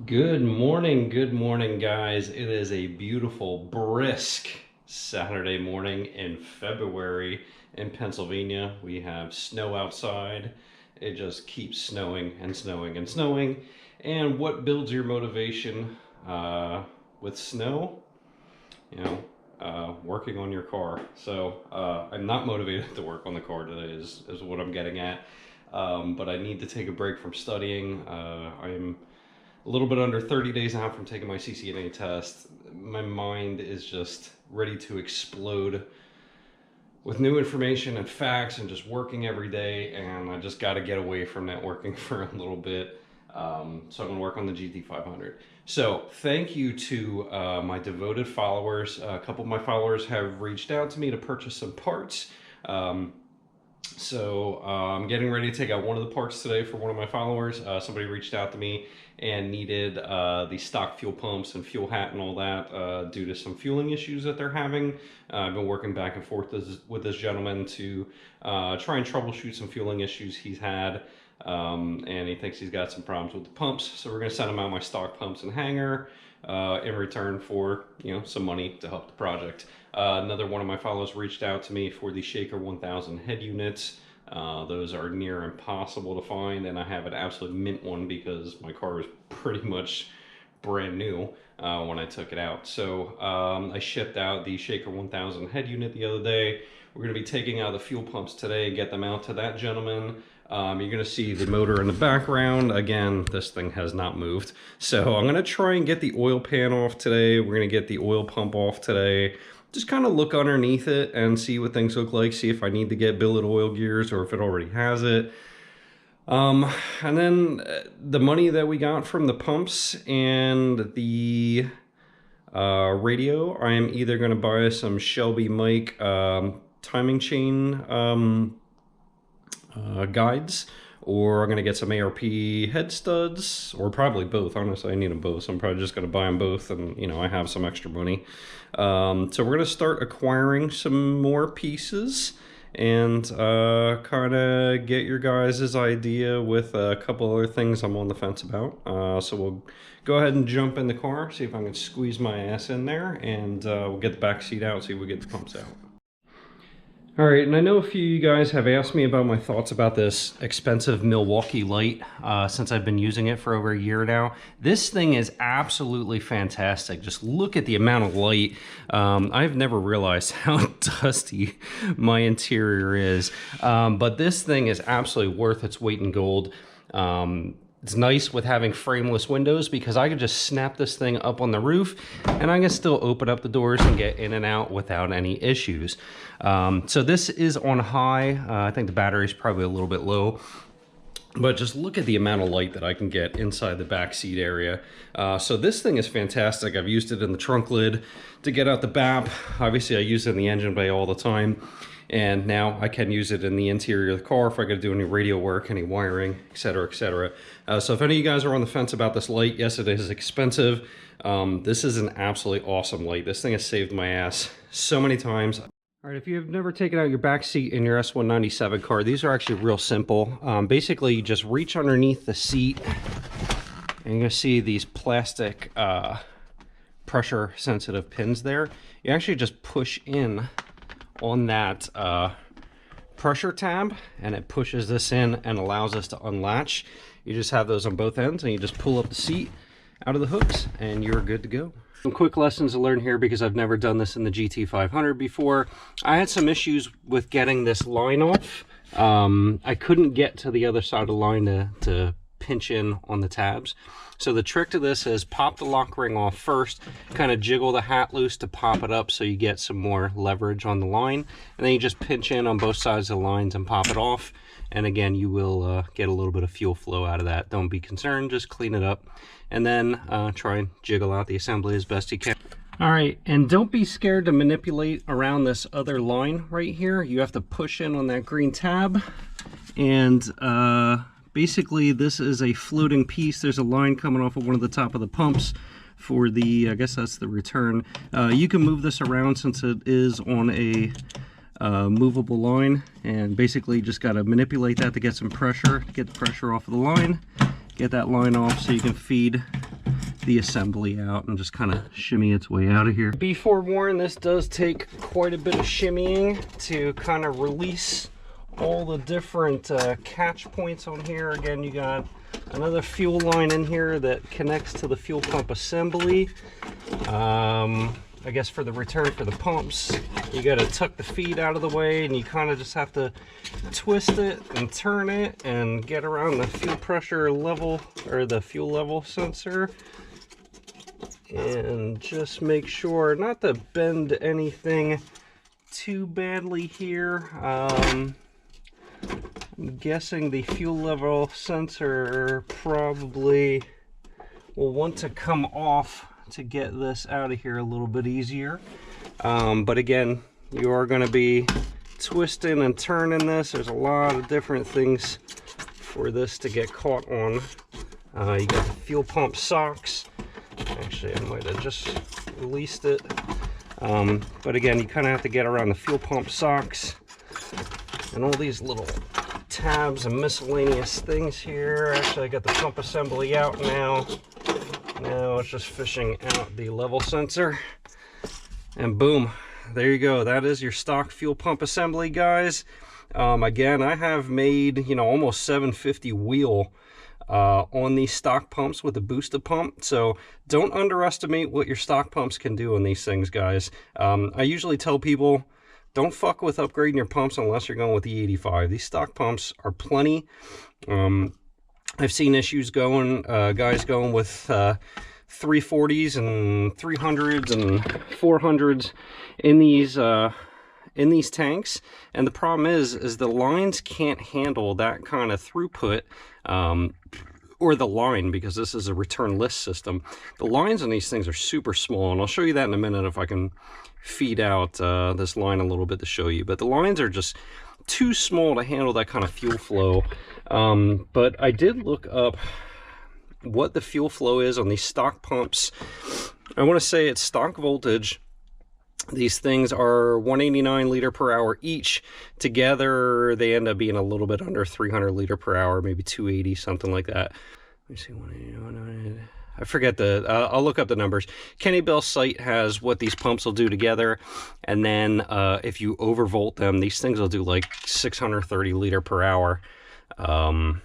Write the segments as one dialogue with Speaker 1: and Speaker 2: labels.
Speaker 1: Good morning, guys. It is a beautiful, brisk Saturday morning in February in Pennsylvania. We have snow outside. It just keeps snowing and snowing and snowing. And what builds your motivation with snow? Working on your car. So I'm not motivated to work on the car today, is what I'm getting at. But I need to take a break from studying. I'm a little bit under 30 days out from taking my CCNA test. My mind is just ready to explode with new information and facts and just working every day, and I just got to get away from networking for a little bit. So I'm going to work on the GT500. So thank you to my devoted followers. A couple of my followers have reached out to me to purchase some parts. I'm getting ready to take out one of the parts today for one of my followers. Somebody reached out to me and needed the stock fuel pumps and fuel hat and all that due to some fueling issues that they're having. I've been working back and forth with this gentleman to try and troubleshoot some fueling issues he's had. And he thinks he's got some problems with the pumps. So we're going to send him out my stock pumps and hanger in return for, some money to help the project. Another one of my followers reached out to me for the Shaker 1000 head units. Those are near impossible to find, and I have an absolute mint one because my car was pretty much brand new when I took it out. So I shipped out the Shaker 1000 head unit the other day. We're going to be taking out the fuel pumps today and get them out to that gentleman. You're going to see the motor in the background. Again, this thing has not moved. So I'm going to try and get the oil pan off today. We're going to get the oil pump off today. Just kind of look underneath it and see what things look like. See if I need to get billet oil gears or if it already has it. And then the money that we got from the pumps and the radio, I am either going to buy some Shelby Mike timing chain guides, or I'm going to get some ARP head studs, or probably both. Honestly, I need them both, so I'm probably just going to buy them both, and I have some extra money. So we're going to start acquiring some more pieces and kind of get your guys' idea with a couple other things I'm on the fence about. So we'll go ahead and jump in the car, see if I can squeeze my ass in there, and we'll get the back seat out, see if we get the pumps out. All right, and I know a few of you guys have asked me about my thoughts about this expensive Milwaukee light since I've been using it for over a year now. This thing is absolutely fantastic. Just look at the amount of light. I've never realized how dusty my interior is, but this thing is absolutely worth its weight in gold. It's nice with having frameless windows because I can just snap this thing up on the roof and I can still open up the doors and get in and out without any issues. So this is on high. I think the battery is probably a little bit low. But just look at the amount of light that I can get inside the back seat area. So this thing is fantastic. I've used it in the trunk lid to get out the BAP. Obviously I use it in the engine bay all the time. And now I can use it in the interior of the car if I got to do any radio work, any wiring, etc., etc. So if any of you guys are on the fence about this light, yes, it is expensive. This is an absolutely awesome light. This thing has saved my ass so many times. All right, if you've never taken out your back seat in your S197 car, these are actually real simple. Basically, you just reach underneath the seat, and you're going to see these plastic pressure-sensitive pins there. You actually just push in on that pressure tab, and it pushes this in and allows us to unlatch. You just have those on both ends, and you just pull up the seat out of the hooks, and you're good to go. Some quick lessons to learn here because I've never done this in the GT500 before. I had some issues with getting this line off. I couldn't get to the other side of the line to pinch in on the tabs. So the trick to this is pop the lock ring off first, kind of jiggle the hat loose to pop it up so you get some more leverage on the line, and then you just pinch in on both sides of the lines and pop it off. And again, you will get a little bit of fuel flow out of that. Don't be concerned, just clean it up. And then try and jiggle out the assembly as best you can. All right, and don't be scared to manipulate around this other line right here. You have to push in on that green tab, and basically this is a floating piece. There's a line coming off of one of the top of the pumps for the, I guess that's the return. You can move this around since it is on a movable line, and basically just got to manipulate that to get some pressure, get the pressure off of the line, get that line off so you can feed the assembly out and just kind of shimmy its way out of here. Be forewarned, this does take quite a bit of shimmying to kind of release all the different catch points on here. Again, you got another fuel line in here that connects to the fuel pump assembly. I guess for the return for the pumps, you got to tuck the feed out of the way, and you kind of just have to twist it and turn it and get around the fuel pressure level, or the fuel level sensor, and just make sure not to bend anything too badly here. I'm guessing the fuel level sensor probably will want to come off to get this out of here a little bit easier. But again, you are going to be twisting and turning this. There's a lot of different things for this to get caught on. You got the fuel pump socks. Actually, I might have just released it. But again, you kind of have to get around the fuel pump socks and all these little tabs and miscellaneous things here. Actually, I got the pump assembly out now. Now it's just fishing out the level sensor, and boom, there you go. That is your stock fuel pump assembly, guys. Again, I have made, you know, almost 750 wheel on these stock pumps with a booster pump, so don't underestimate what your stock pumps can do on these things, guys. I usually tell people, don't fuck with upgrading your pumps unless you're going with the 85. These stock pumps are plenty. I've seen issues going, guys going with 340s and 300s and 400s in these tanks, and the problem is the lines can't handle that kind of throughput, or the line, because this is a return-less system. The lines on these things are super small, and I'll show you that in a minute if I can feed out this line a little bit to show you, but the lines are just too small to handle that kind of fuel flow. But I did look up what the fuel flow is on these stock pumps. I want to say it's stock voltage. These things are 189 liter per hour each. Together, they end up being a little bit under 300 liter per hour, maybe 280, something like that. Let me see, 189. I forget I'll look up the numbers. Kenny Bell's site has what these pumps will do together, and then if you overvolt them, these things will do like 630 liter per hour on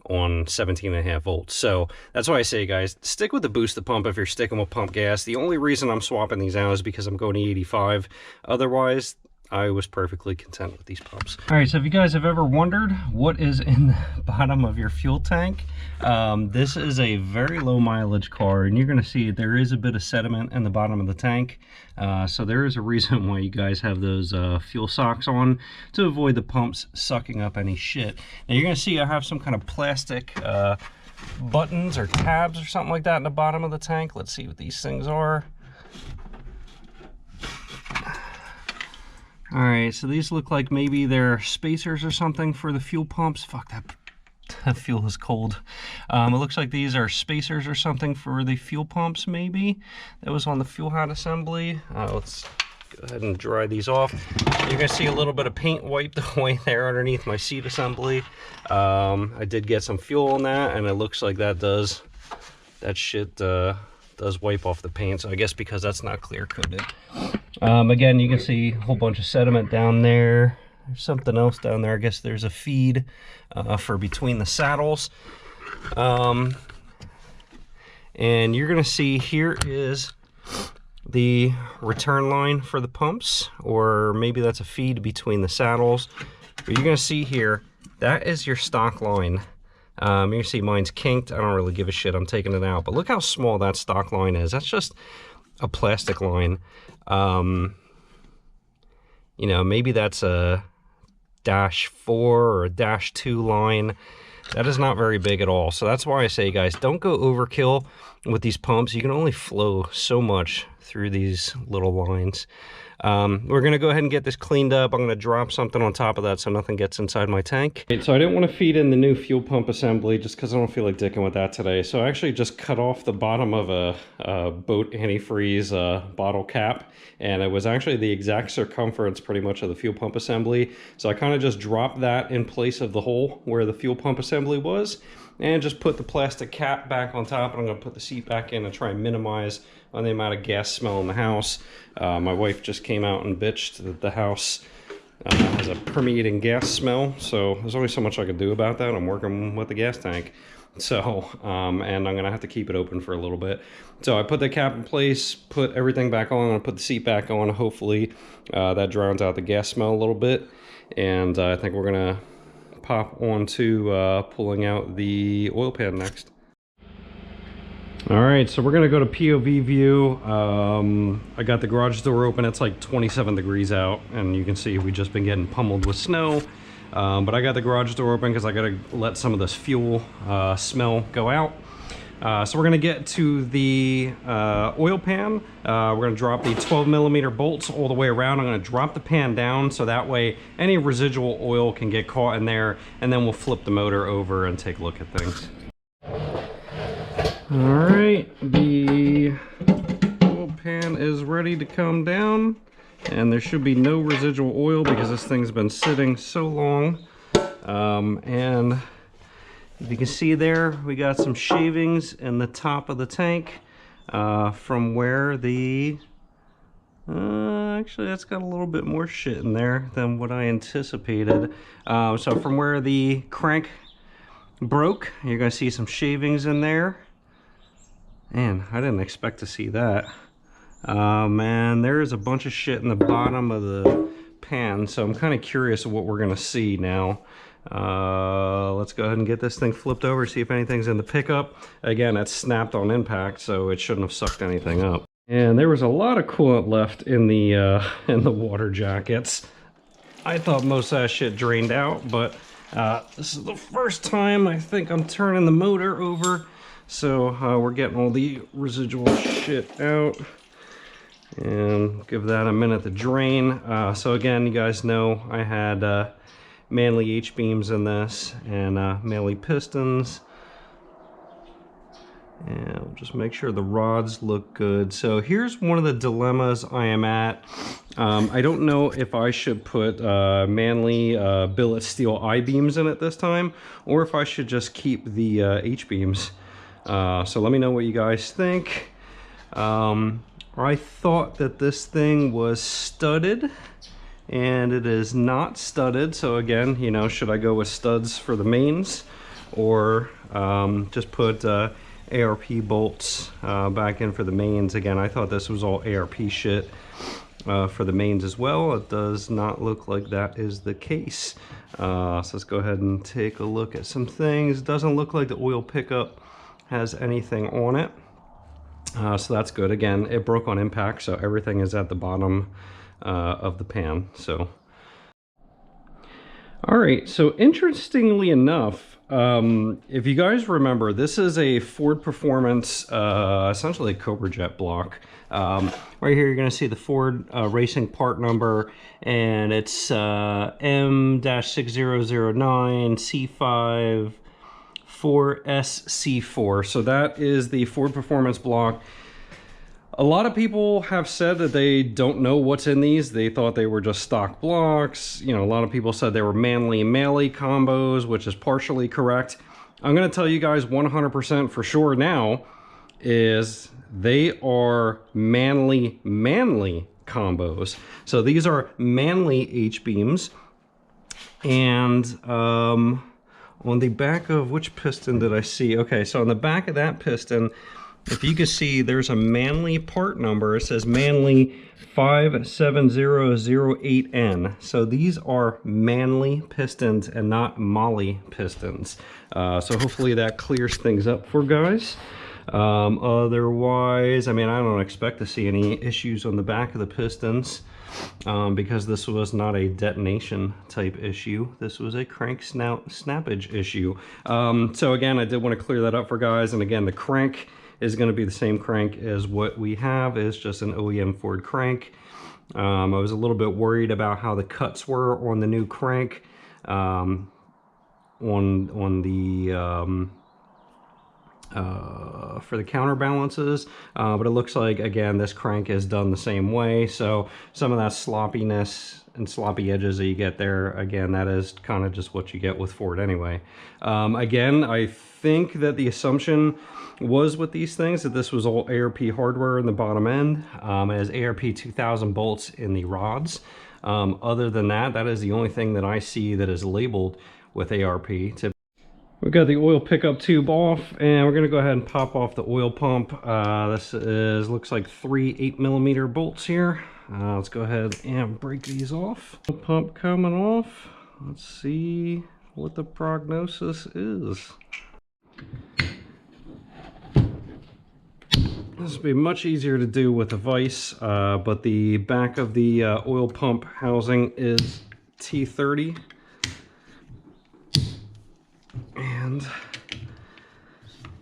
Speaker 1: 17.5 volts. So that's why I say, guys, stick with the booster pump if you're sticking with pump gas. The only reason I'm swapping these out is because I'm going to 85. Otherwise, I was perfectly content with these pumps. All right, so if you guys have ever wondered what is in the bottom of your fuel tank, this is a very low mileage car, and you're gonna see there is a bit of sediment in the bottom of the tank. So there is a reason why you guys have those fuel socks on, to avoid the pumps sucking up any shit. Now you're gonna see I have some kind of plastic buttons or tabs or something like that in the bottom of the tank. Let's see what these things are. All right, so these look like maybe they're spacers or something for the fuel pumps. Fuck, that fuel is cold. It looks like these are spacers or something for the fuel pumps, maybe. That was on the fuel head assembly. Let's go ahead and dry these off. You're gonna see a little bit of paint wiped away there underneath my seat assembly. I did get some fuel on that, and it looks like that shit does wipe off the paint. So I guess because that's not clear coated. Again, you can see a whole bunch of sediment down there. There's something else down there. I guess there's a feed for between the saddles. And you're gonna see here is the return line for the pumps, or maybe that's a feed between the saddles. But you're gonna see here, that is your stock line. You can see mine's kinked. I don't really give a shit. I'm taking it out. But look how small that stock line is. That's just a plastic line. You know, maybe that's a -4 or a -2 line. That is not very big at all. So that's why I say, guys, don't go overkill with these pumps. You can only flow so much through these little lines. We're going to go ahead and get this cleaned up. I'm going to drop something on top of that so nothing gets inside my tank. Okay, so I didn't want to feed in the new fuel pump assembly just because I don't feel like dicking with that today. So I actually just cut off the bottom of a boat antifreeze bottle cap. And it was actually the exact circumference pretty much of the fuel pump assembly. So I kind of just dropped that in place of the hole where the fuel pump assembly was. and just put the plastic cap back on top, and I'm going to put the seat back in and try and minimize on the amount of gas smell in the house. My wife just came out and bitched that the house has a permeating gas smell, so there's only so much I can do about that. I'm working with the gas tank. So, and I'm gonna have to keep it open for a little bit. So I put the cap in place, put everything back on, and put the seat back on. Hopefully that drowns out the gas smell a little bit. And I think we're gonna pop on to pulling out the oil pan next. All right, so we're gonna go to POV view. I got the garage door open. It's like 27 degrees out, and you can see we've just been getting pummeled with snow. But I got the garage door open because I gotta let some of this fuel smell go out. So we're gonna get to the oil pan. We're gonna drop the 12mm bolts all the way around. I'm gonna drop the pan down so that way any residual oil can get caught in there, and then we'll flip the motor over and take a look at things. All right, the oil pan is ready to come down. And there should be no residual oil because this thing's been sitting so long. And if you can see there, we got some shavings in the top of the tank from where the... actually, that's got a little bit more shit in there than what I anticipated. So from where the crank broke, you're going to see some shavings in there. Man, I didn't expect to see that. Man, there is a bunch of shit in the bottom of the pan, so I'm kind of curious of what we're gonna see now. Let's go ahead and get this thing flipped over, see if anything's in the pickup. Again, it's snapped on impact, so it shouldn't have sucked anything up. And there was a lot of coolant left in the water jackets. I thought most of that shit drained out, but this is the first time I think I'm turning the motor over, so we're getting all the residual shit out. And give that a minute to drain. So again, you guys know I had Manley H-beams in this and Manley pistons. And we'll just make sure the rods look good. So here's one of the dilemmas I am at. I don't know if I should put Manley billet steel I-beams in it this time, or if I should just keep the H-beams. So let me know what you guys think. I thought that this thing was studded, and it is not studded. So again, you know, should I go with studs for the mains, or just put ARP bolts back in for the mains? Again, I thought this was all ARP shit for the mains as well. It does not look like that is the case. So let's go ahead and take a look at some things. Doesn't look like the oil pickup has anything on it. So that's good. Again, it broke on impact, so everything is at the bottom of the pan. So, all right. So interestingly enough, if you guys remember, this is a Ford Performance, essentially a Cobra Jet block. Right here, you're going to see the Ford racing part number, and it's M-6009 C5 4SC4. So that is the Ford Performance block. A lot of people have said that they don't know what's in these. They thought they were just stock blocks. You know, a lot of people said they were Manley Manley combos, which is partially correct. I'm going to tell you guys 100% for sure now is they are Manley Manley combos. So these are Manley H-beams, and on the back of which piston did I see? Okay, so on the back of that piston, if you can see, there's a Manley part number. It says Manley 57008N. So these are Manley pistons and not Molly pistons. So hopefully that clears things up for guys. Otherwise, I mean, I don't expect to see any issues on the back of the pistons. Because this was not a detonation type issue. This was a crank snappage issue. So again, I did want to clear that up for guys. And again, the crank is going to be the same crank as what we have. It's just an OEM Ford crank. I was a little bit worried about how the cuts were on the new crank. On the for the counterbalances, but it looks like, again, this crank is done the same way, so some of that sloppiness and sloppy edges that you get there, again, that is kind of just what you get with Ford anyway. Again, I think that the assumption was with these things that this was all ARP hardware in the bottom end. It has ARP 2000 bolts in the rods. Other than that, that is the only thing that I see that is labeled with ARP. We've got the oil pickup tube off, and we're going to go ahead and pop off the oil pump. This looks like 3 8mm bolts here. Let's go ahead and break these off. Pump coming off. Let's see what the prognosis is. This would be much easier to do with a vise, but the back of the oil pump housing is T30. And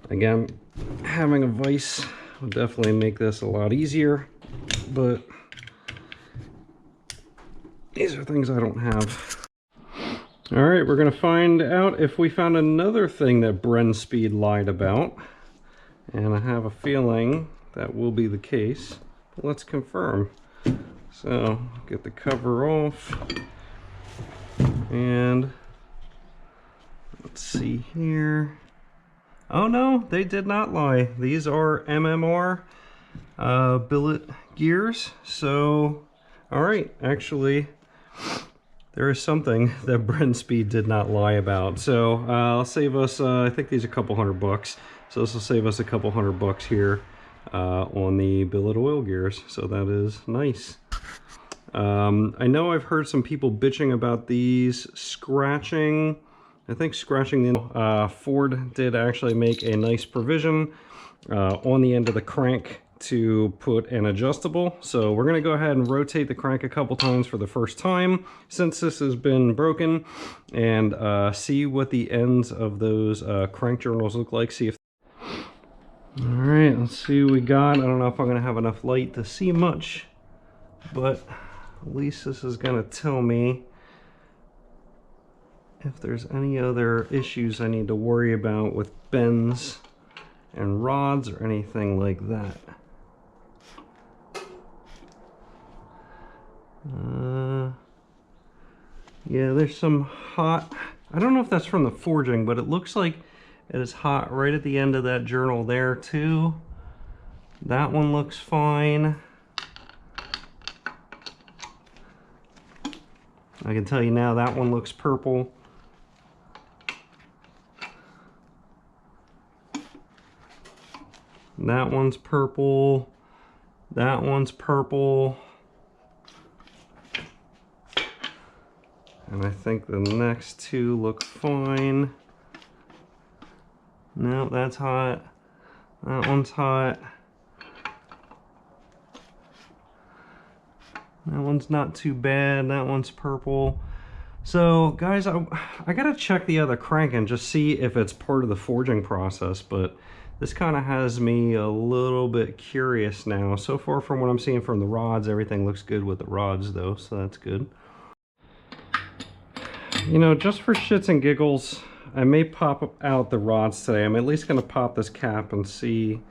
Speaker 1: again, having a vise would definitely make this a lot easier, but these are things I don't have. All right, we're going to find out if we found another thing that Bren Speed lied about, and I have a feeling that will be the case, but let's confirm. So get the cover off, and let's see here. Oh no, they did not lie. These are MMR billet gears. So, all right, actually, there is something that Bren Speed did not lie about. So I'll save us, I think these are a couple $100. So this will save us a couple $100 here on the billet oil gears. So that is nice. I know I've heard some people bitching about these scratching. I think scratching the Ford did actually make a nice provision on the end of the crank to put an adjustable. So we're going to go ahead and rotate the crank a couple times for the first time since this has been broken, and see what the ends of those crank journals look like. See if. All right, let's see what we got. I don't know if I'm going to have enough light to see much, but at least this is going to tell me if there's any other issues I need to worry about with bends and rods or anything like that. Yeah, there's some hot, I don't know if that's from the forging, but it looks like it is hot right at the end of that journal there too. That one looks fine. I can tell you now that one looks purple. That one's purple. That one's purple. And I think the next two look fine. No, that's hot. That one's hot. That one's not too bad. That one's purple. So guys, I gotta check the other crank and just see if it's part of the forging process, but this kind of has me a little bit curious now. So far from what I'm seeing from the rods, everything looks good with the rods though, so that's good. You know, just for shits and giggles, I may pop out the rods today. I'm at least going to pop this cap and see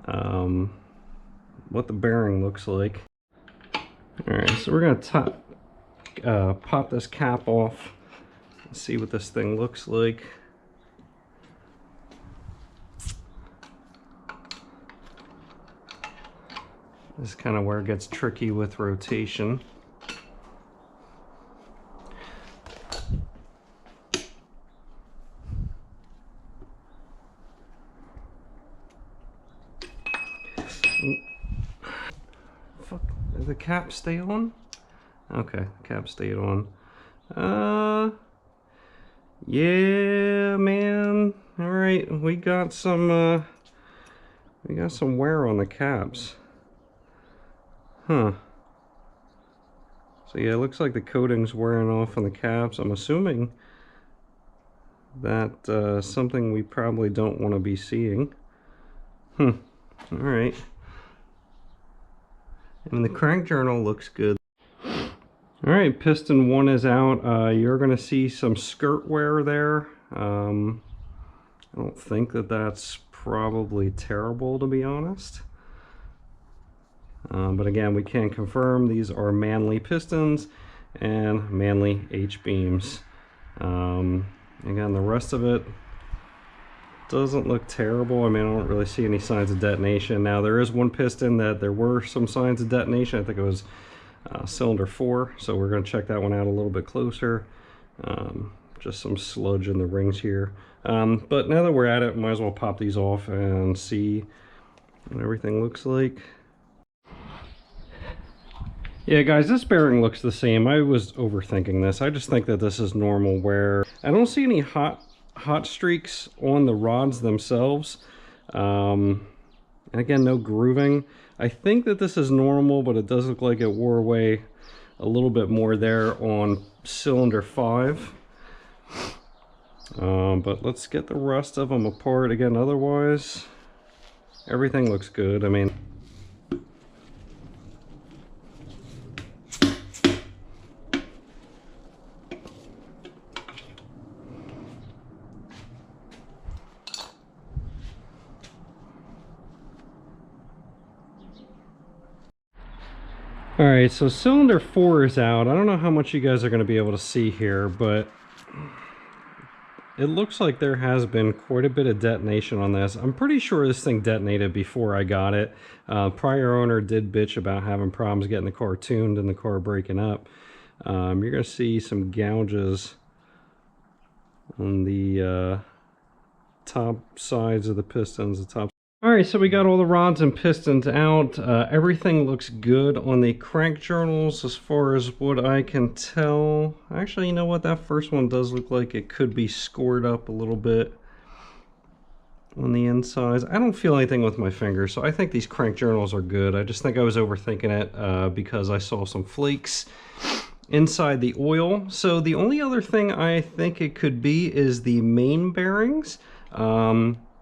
Speaker 1: what the bearing looks like. Alright, so we're going to pop this cap off and see what this thing looks like. This is kind of where it gets tricky with rotation. Fuck, did the cap stay on? Okay, the cap stayed on. Yeah, man. All right, we got some wear on the caps. Huh. So yeah, it looks like the coating's wearing off on the caps. I'm assuming that something we probably don't want to be seeing. All right. And the crank journal looks good. All right, piston 1 is out. You're going to see some skirt wear there. I don't think that that's probably terrible, to be honest. But again, we can confirm these are Manley pistons and Manley H-beams. Again, the rest of it doesn't look terrible. I mean, I don't really see any signs of detonation. Now, there is one piston that there were some signs of detonation. I think it was cylinder 4, so we're going to check that one out a little bit closer. Just some sludge in the rings here. But now that we're at it, might as well pop these off and see what everything looks like. Yeah, guys, this bearing looks the same. I was overthinking this. I just think that this is normal wear. I don't see any hot streaks on the rods themselves. And again, no grooving. I think that this is normal, but it does look like it wore away a little bit more there on cylinder 5. But let's get the rest of them apart again. Otherwise, everything looks good. I mean, all right, so cylinder 4 is out. I don't know how much you guys are going to be able to see here, but it looks like there has been quite a bit of detonation on this. I'm pretty sure this thing detonated before I got it. Prior owner did bitch about having problems getting the car tuned and the car breaking up. You're going to see some gouges on the top sides of the pistons, the top. All right, so we got all the rods and pistons out. Everything looks good on the crank journals as far as what I can tell. Actually, you know what? That first one does look like it could be scored up a little bit on the insides. I don't feel anything with my fingers, so I think these crank journals are good. I just think I was overthinking it because I saw some flakes inside the oil. So the only other thing I think it could be is the main bearings.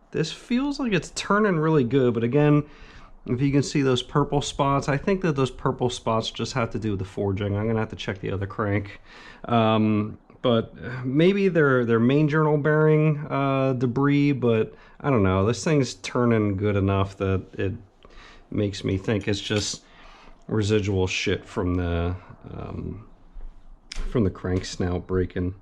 Speaker 1: This feels like it's turning really good, but again, if you can see those purple spots, I think that those purple spots just have to do with the forging. I'm gonna have to check the other crank. But maybe they're main journal bearing debris, but I don't know. This thing's turning good enough that it makes me think it's just residual shit from the crank snout breaking.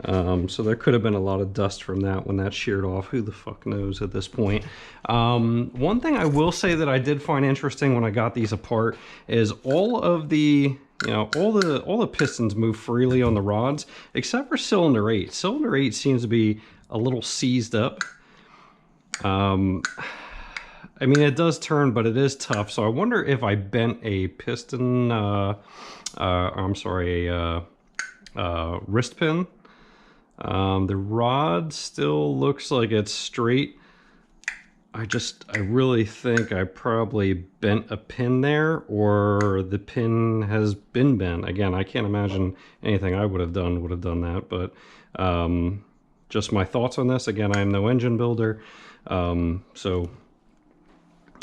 Speaker 1: So there could have been a lot of dust from that when that sheared off. Who the fuck knows at this point. One thing I will say that I did find interesting when I got these apart is all of the, you know, all the pistons move freely on the rods except for cylinder 8. Cylinder 8 seems to be a little seized up. I mean, it does turn, but it is tough. So I wonder if I bent a piston, I'm sorry, a wrist pin. The rod still looks like it's straight. I really think I probably bent a pin there, or the pin has been bent. Again, I can't imagine anything I would have done that, but just my thoughts on this. Again, I am no engine builder, so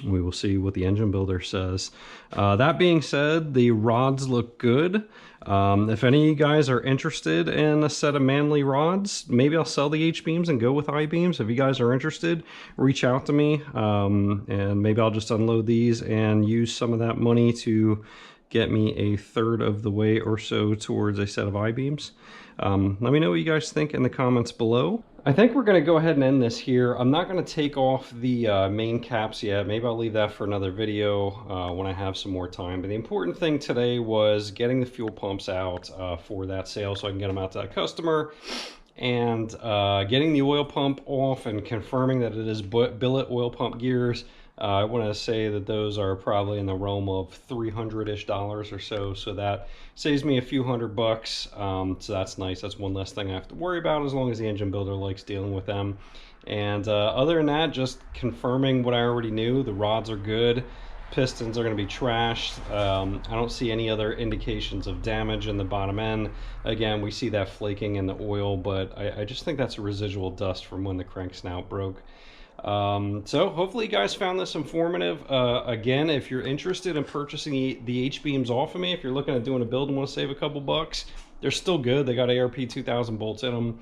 Speaker 1: we will see what the engine builder says. That being said, the rods look good. If any of you guys are interested in a set of Manley rods, maybe I'll sell the H-beams and go with I-beams. If you guys are interested, reach out to me, and maybe I'll just unload these and use some of that money to get me a third of the way or so towards a set of I-beams. Let me know what you guys think in the comments below. I think we're going to go ahead and end this here. I'm not going to take off the main caps yet. Maybe I'll leave that for another video when I have some more time. But the important thing today was getting the fuel pumps out for that sale so I can get them out to that customer, and getting the oil pump off and confirming that it is billet oil pump gears. I want to say that those are probably in the realm of $300-ish or so. So that saves me a few $100. So that's nice. That's one less thing I have to worry about, as long as the engine builder likes dealing with them. And other than that, just confirming what I already knew. The rods are good. Pistons are going to be trashed. I don't see any other indications of damage in the bottom end. Again, we see that flaking in the oil, but I just think that's a residual dust from when the crank snout broke. So hopefully you guys found this informative. Again, if you're interested in purchasing the H-beams off of me, if you're looking at doing a build and want to save a couple bucks, they're still good. They got ARP 2000 bolts in them.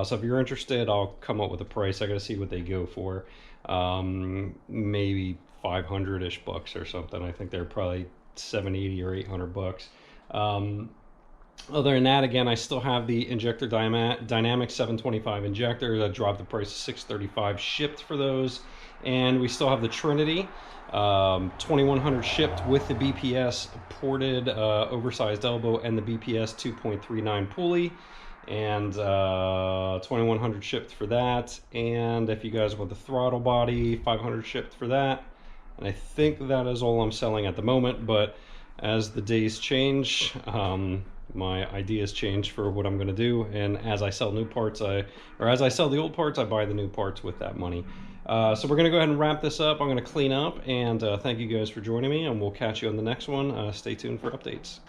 Speaker 1: So if you're interested, I'll come up with a price. I got to see what they go for. maybe 500-ish bucks or something. I think they're probably 780 or 800 bucks. Other than that, again, I still have the injector dynamic 725 injector that dropped the price to 635 shipped for those. And we still have the Trinity 2100 shipped with the BPS ported oversized elbow and the BPS 2.39 pulley. And 2100 shipped for that. And if you guys want the throttle body, 500 shipped for that. And I think that is all I'm selling at the moment, but as the days change, my ideas change for what I'm going to do, and as I sell new parts, as I sell the old parts, I buy the new parts with that money. So we're going to go ahead and wrap this up. I'm going to clean up, and thank you guys for joining me, and we'll catch you on the next one. Stay tuned for updates.